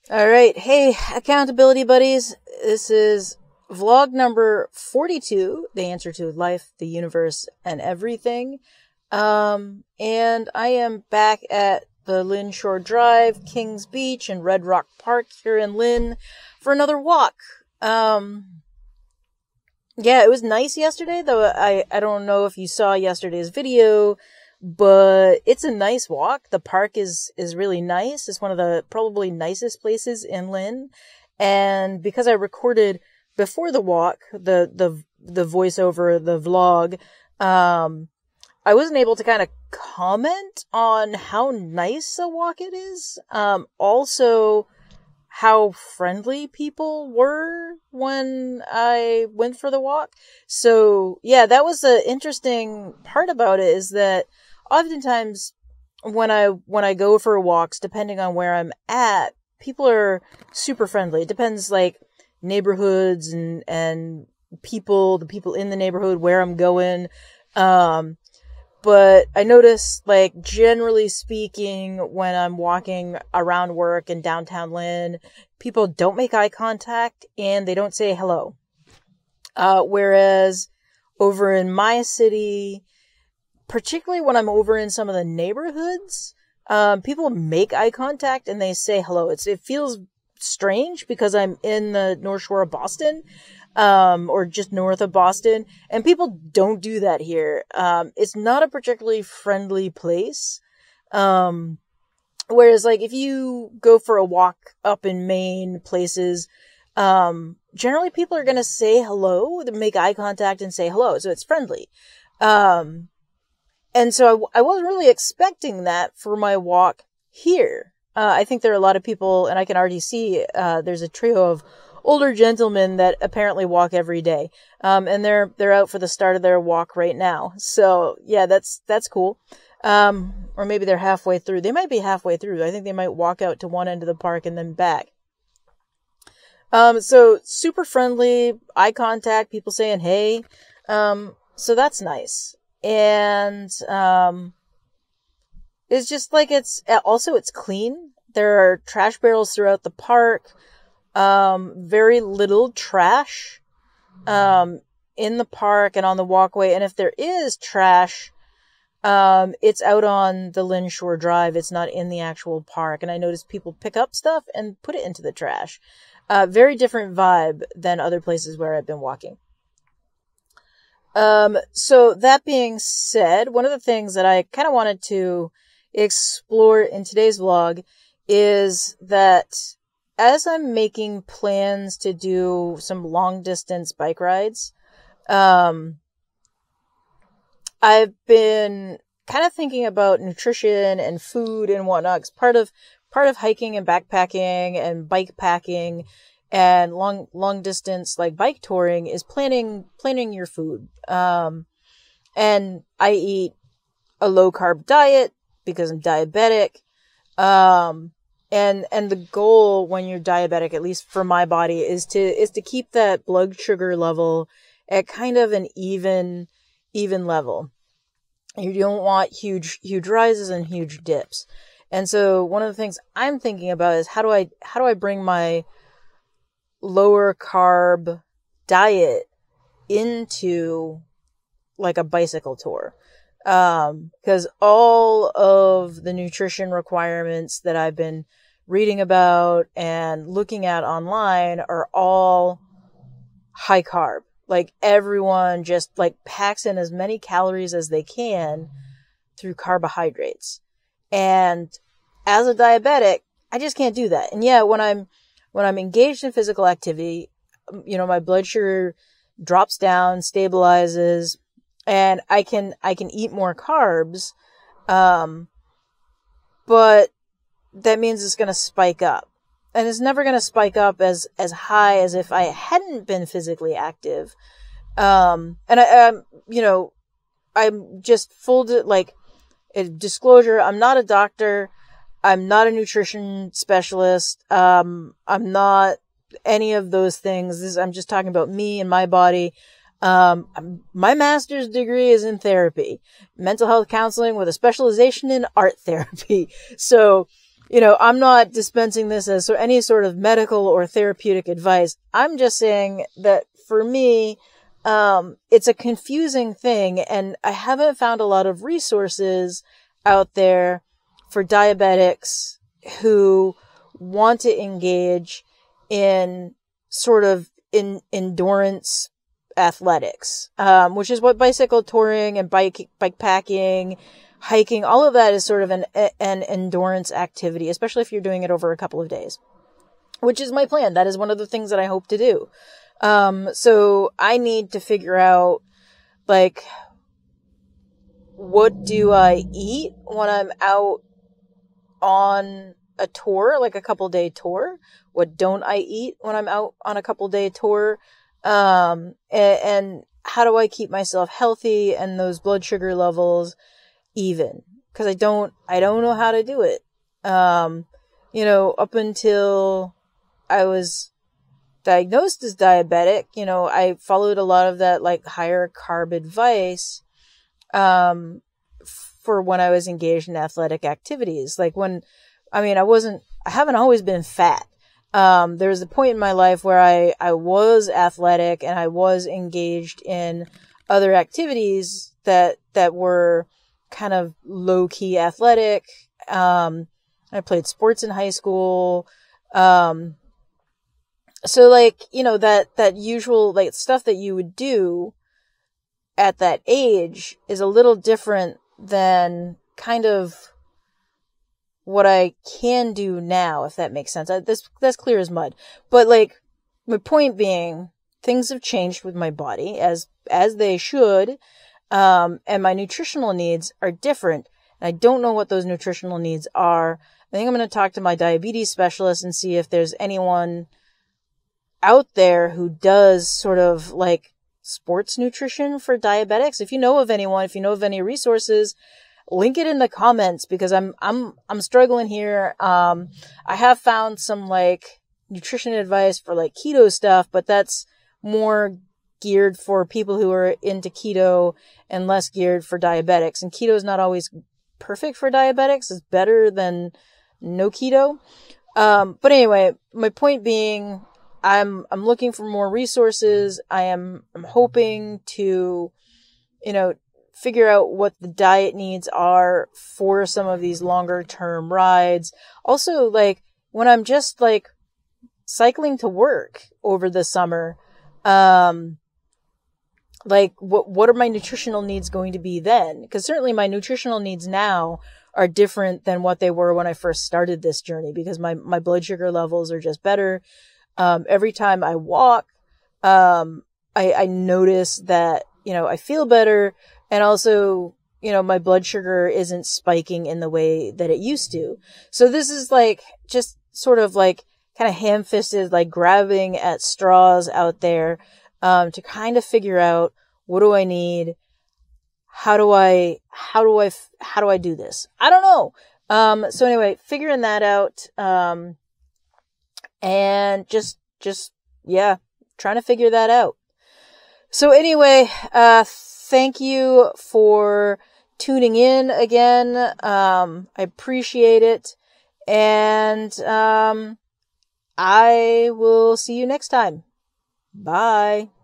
All right. Hey, accountability buddies. This is vlog number 42, the answer to life, the universe, and everything. And I am back at the Lynn Shore Drive, Kings Beach, and Red Rock Park here in Lynn for another walk. Yeah, it was nice yesterday, though I don't know if you saw yesterday's video, but it's a nice walk. The park is really nice. It's one of the probably nicest places in Lynn. And because I recorded before the walk, the voiceover, the vlog, I wasn't able to kind of comment on how nice a walk it is. Also how friendly people were when I went for the walk. So yeah, that was the interesting part about it, is that oftentimes when I go for walks, depending on where I'm at, people are super friendly. It depends, like, neighborhoods and people, the people in the neighborhood, where I'm going. But I notice, like, generally speaking, when I'm walking around work in downtown Lynn, people don't make eye contact and they don't say hello. Whereas over in my city, particularly when I'm over in some of the neighborhoods, people make eye contact and they say hello. It feels strange because I'm in the North Shore of Boston, or just north of Boston, and people don't do that here. It's not a particularly friendly place. Whereas, like, if you go for a walk up in Maine, places, generally people are going to say hello, make eye contact and say hello. So it's friendly. And so I wasn't really expecting that for my walk here. I think there are a lot of people, and I can already see, there's a trio of older gentlemen that apparently walk every day. And they're out for the start of their walk right now. So yeah, that's cool. Or maybe they're halfway through. They might be halfway through. I think they might walk out to one end of the park and then back. So super friendly, eye contact, people saying hey. So that's nice. And, it's just like, it's clean. There are trash barrels throughout the park. Very little trash, in the park and on the walkway. And if there is trash, it's out on the Lynn Shore Drive. It's not in the actual park. And I noticed people pick up stuff and put it into the trash. Very different vibe than other places where I've been walking. So that being said, one of the things that I kind of wanted to explore in today's vlog is that as I'm making plans to do some long distance bike rides, I've been kind of thinking about nutrition and food and whatnot. 'Cause part of hiking and backpacking and bike packing and long distance, like, bike touring, is planning your food. And I eat a low carb diet because I'm diabetic. And the goal when you're diabetic, at least for my body, is to keep that blood sugar level at kind of an even level. You don't want huge rises and huge dips. And so one of the things I'm thinking about is how do I bring my lower carb diet into, like, a bicycle tour. 'Cause all of the nutrition requirements that I've been reading about and looking at online are all high carb. Like, everyone just, like, packs in as many calories as they can through carbohydrates. And as a diabetic, I just can't do that. And yeah, when I'm engaged in physical activity, my blood sugar drops down, stabilizes, and I can eat more carbs. But that means it's going to spike up. And it's never going to spike up as high as if I hadn't been physically active. And I'm just disclosure, I'm not a doctor. I'm not a nutrition specialist. I'm not any of those things. I'm just talking about me and my body. My master's degree is in therapy, mental health counseling with a specialization in art therapy. So I'm not dispensing this as any sort of medical or therapeutic advice. I'm just saying that for me, it's a confusing thing, and I haven't found a lot of resources out there for diabetics who want to engage in sort of endurance athletics, which is what bicycle touring and bike packing, hiking, all of that is sort of an endurance activity, especially if you're doing it over a couple of days, which is my plan. That is one of the things that I hope to do. So I need to figure out, like, what do I eat when I'm out on a tour, like a couple day tour? What don't I eat when I'm out on a couple day tour? And how do I keep myself healthy and those blood sugar levels even? Cause I don't know how to do it. Up until I was diagnosed as diabetic, I followed a lot of that like higher carb advice, for when I was engaged in athletic activities. Like I haven't always been fat. There was a point in my life where I was athletic and I was engaged in other activities that were kind of low key athletic. I played sports in high school. So like, that usual like stuff that you would do at that age is a little different than kind of what I can do now, if that makes sense. That's clear as mud. But like, my point being, things have changed with my body as they should. And my nutritional needs are different. And I don't know what those nutritional needs are. I think I'm going to talk to my diabetes specialist and see if there's anyone out there who does sort of like sports nutrition for diabetics. If you know of anyone, if you know of any resources, link it in the comments, because I'm struggling here. I have found some like nutrition advice for like keto stuff, but that's more geared for people who are into keto and less geared for diabetics. And keto is not always perfect for diabetics. It's better than no keto. But anyway, my point being, I'm looking for more resources. I'm hoping to, figure out what the diet needs are for some of these longer term rides. Also, like when I'm just like cycling to work over the summer, like what are my nutritional needs going to be then? Because certainly my nutritional needs now are different than what they were when I first started this journey, because my blood sugar levels are just better. Every time I walk, I notice that, I feel better. And also, my blood sugar isn't spiking in the way that it used to. So this is like, just sort of like kind of ham-fisted, like grabbing at straws out there, to kind of figure out, what do I need? How do I do this? I don't know. So anyway, figuring that out, and just, trying to figure that out. So anyway, thank you for tuning in again. I appreciate it. And, I will see you next time. Bye.